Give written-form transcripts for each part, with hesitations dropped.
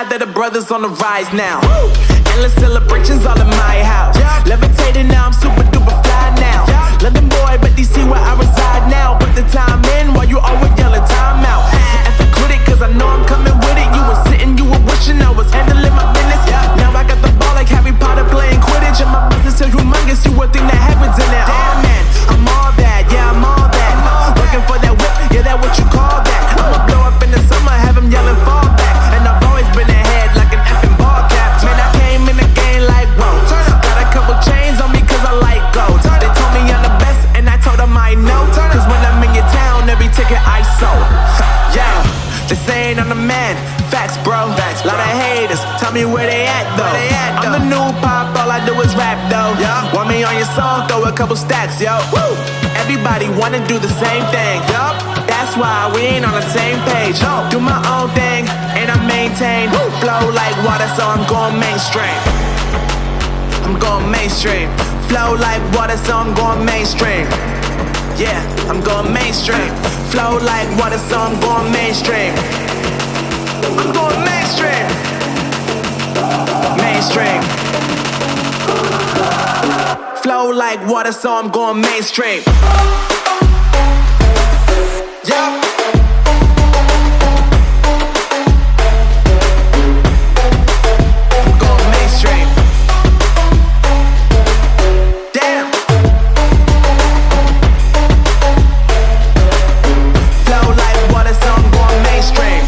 God that the brothers on the rise now. Endless celebrations all in my house. Levitating now, I'm super duper fly now. London boy, but DC where I reside now. Put the time in while you always yelling time out. And for quit it, cause I know I'm coming with it. You were sitting, you were wishing I was handling my business. Now I got the ball like Harry Potter playing Quidditch. And my business is humongous, you would think that happens in there. Damn man, I'm all that, yeah I'm all that. Working for that whip, yeah that what you call that. I'ma blow up in the summer, have them yelling fall back. And I've always been ahead like an effing ball cap. Man, I came in the game like whoa. Got a couple chains on me cause I like gold. They told me I'm the best and I told them I know. Cause when I'm in your town, every ticket I sold. Yeah, they saying I'm the man. Facts bro, lot of haters, tell me where they at though. I'm the new pop, all I do is rap though. Want me on your song, throw a couple stacks, yo. Woo! Everybody wanna do the same thing, yup. That's why we ain't on the same page. Do my own thing, and I maintain. Flow like water, so I'm going mainstream. I'm going mainstream. Flow like water, so I'm going mainstream. Yeah, I'm going mainstream. Flow like water, so I'm going mainstream. I'm going mainstream. Mainstream. Flow like water, so I'm going mainstream. Yeah. I'm going mainstream. Damn. Flow like water, so I'm going mainstream.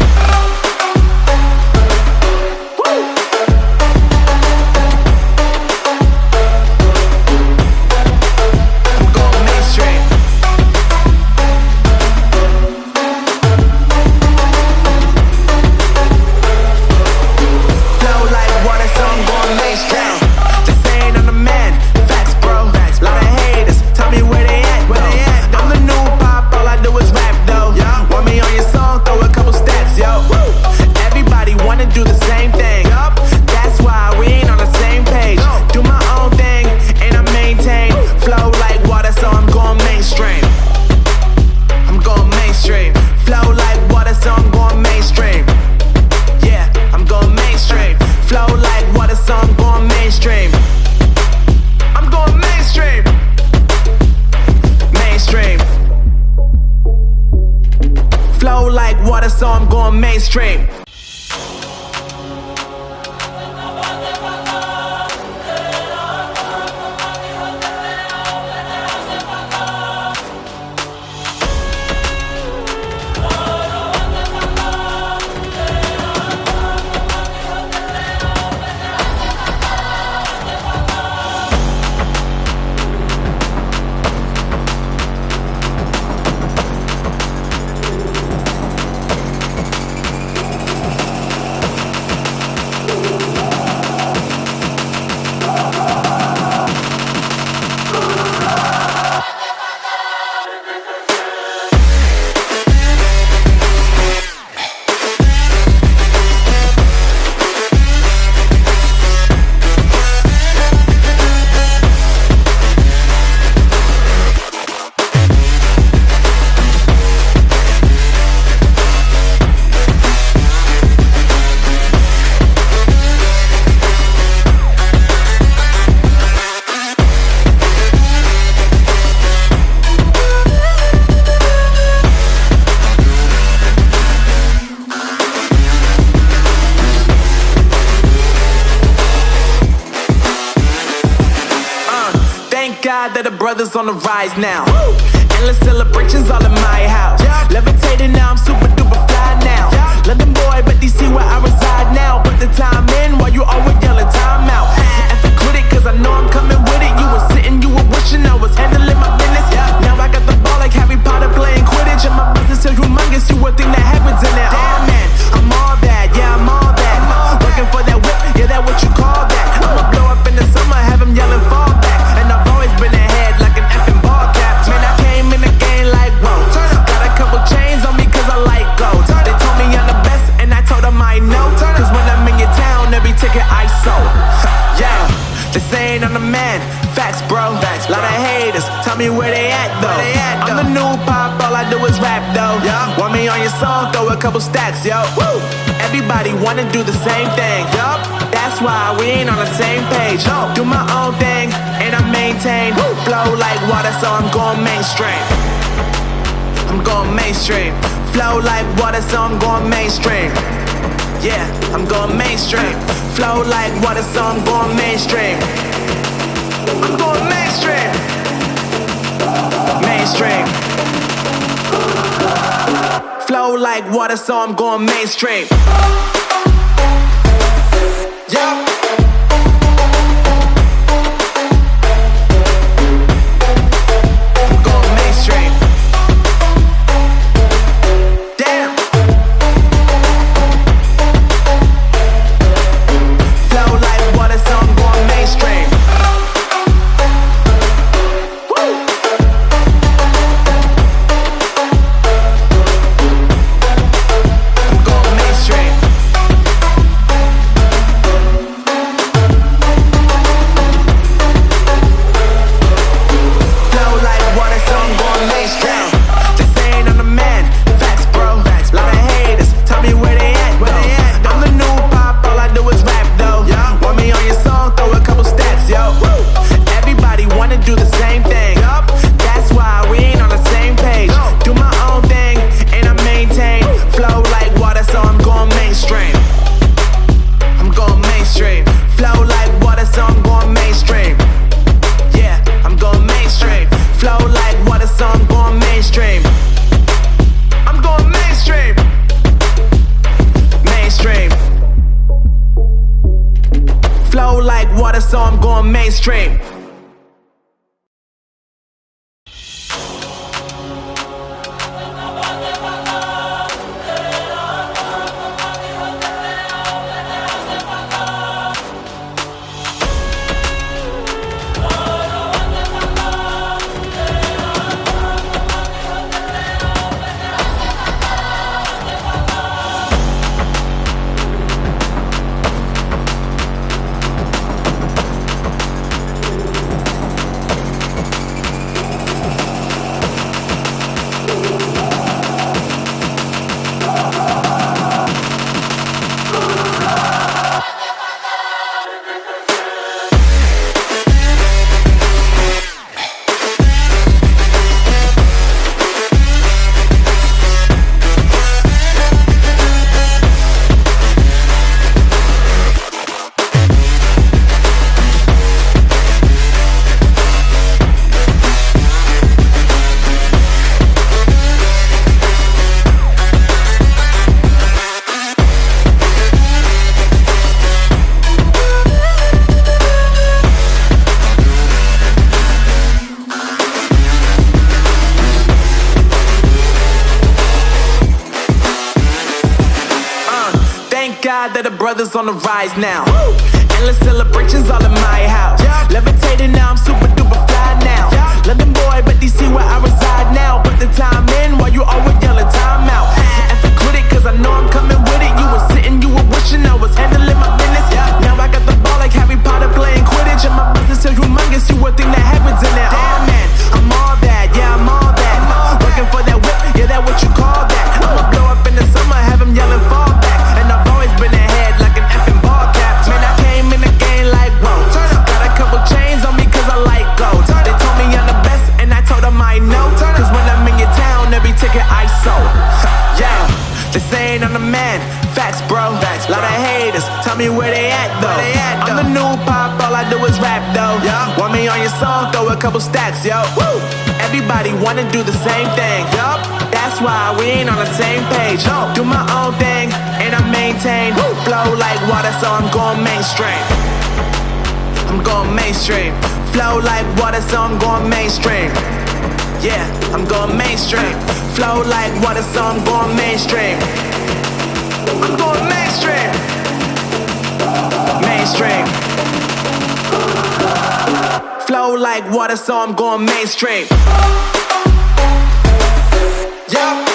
So I'm going mainstream. God that the brothers on the rise now. Endless celebrations all in my house. Levitating now, I'm super duper fly now. London boy, but DC where I reside now. Put the time in while you always yelling time out. And for quit it, cause I know I'm coming with it. You were sitting, you were wishing I was handling my business. Now I got the ball like Harry Potter playing Quidditch. And my business is humongous, you would think that happens in there. Damn man, I'm all that, yeah I'm all that. Working for that whip, yeah that what you call that. I'ma blow up in the summer, have them yelling fall back. And I've always been ahead like an effing ball cap. Man, I came in the game like whoa. Got a couple chains on me cause I like gold. They told me I'm the best and I told them I know. Cause when I'm in your town, every ticket I sold. Yeah, they saying I'm the man. Facts bro, lot of haters, tell me where they at though. I'm the new pop, all all I do is rap though. Want me on your song, throw a couple stacks, yo. Woo! Everybody wanna do the same thing, yup. That's why we ain't on the same page. Do my own thing, and I maintain. Flow like water, so I'm going mainstream. I'm going mainstream. Flow like water, so I'm going mainstream. Yeah, I'm going mainstream. Flow like water, so I'm going mainstream. I'm going mainstream. Mainstream. Flow like water, so I'm going mainstream. Yup. So I'm going mainstream. God that the brothers on the rise now. Endless celebrations all in my house. Levitating now, I'm super duper fly now. London boy, but they see where I reside now. Put the time in while you always yelling time out. And for quit it, cause I know I'm coming with it. You were sitting, you were wishing I was handling my business. Now I got the ball like Harry Potter playing Quidditch. And my business is humongous, you would think that happens in there. Damn man, I'm all that, yeah I'm all that. Working for that whip, yeah that what you call that. I'ma blow up in the summer, have them yelling fall back. And I've always been ahead like an effing ball cap. Man, I came in the game like whoa. Got a couple chains on me cause I like gold. They told me I'm the best and I told them I know. Cause when I'm in your town, every ticket I sold. Yeah, they saying I'm the man. Facts bro, lot of haters, tell me where they at though. I'm the new pop, all I do is rap though. Want me on your song, throw a couple stacks, yo. Everybody wanna do the same thing, yup. That's why we ain't on the same page. Do my own thing, and I maintain. Flow like water, so I'm going mainstream. I'm going mainstream. Flow like water, so I'm going mainstream. Yeah, I'm going mainstream. Flow like water, so I'm going mainstream. I'm going mainstream. Mainstream. Flow like water, so I'm going mainstream. Yup.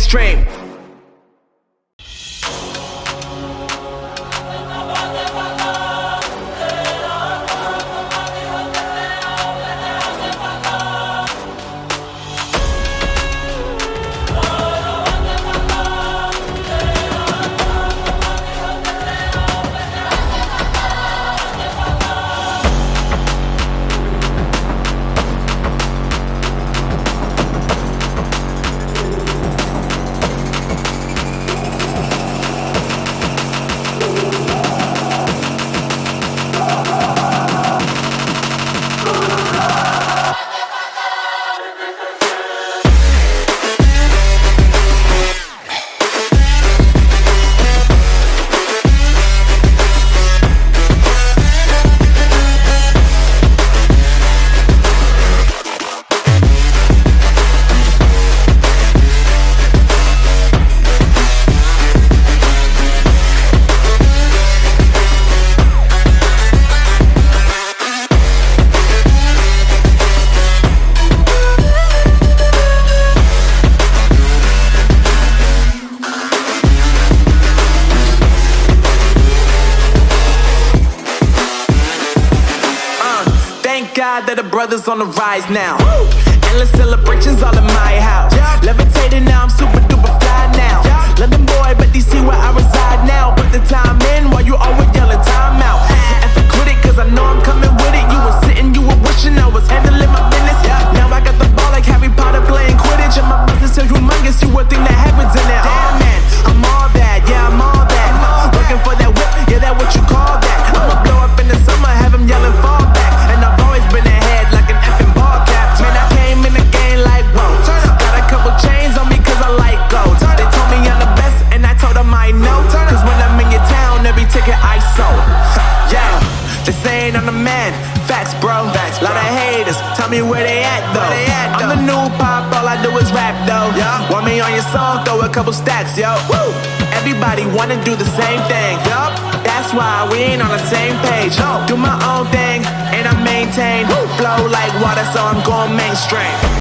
mainstream. Thank God that the brothers on the rise now. Endless celebrations all in my house. Levitating now, I'm super duper fly now. London boy, but DC where I reside now. Put the time in while you always yelling time out. And for quit it, cause I know I'm coming with it. You were sitting, you were wishing I was handling my business. Now I got the ball like Harry Potter playing Quidditch. And my business is humongous, you would think that happens in there. Oh man, I'm all that, yeah, I'm all that. Looking for that whip, yeah, that what you call that. I'ma blow up in the summer, have them yelling fall back. And I've always been ahead like an effing ball cap. Man, I came in the game like, whoa. Got a couple chains on me cause I like gold. They told me I'm the best and I told them I know. Cause when I'm in your town, every ticket I sold. Yeah, they saying I'm the man. Facts, bro. Lot of haters, tell me where they at though. I'm the new pop, all I do is rap though. Want me on your song, throw a couple stacks, yo. Woo! Everybody wanna do the same thing. Yup, that's why we ain't on the same page. Do my own thing and I maintain. Flow like water, so I'm going mainstream.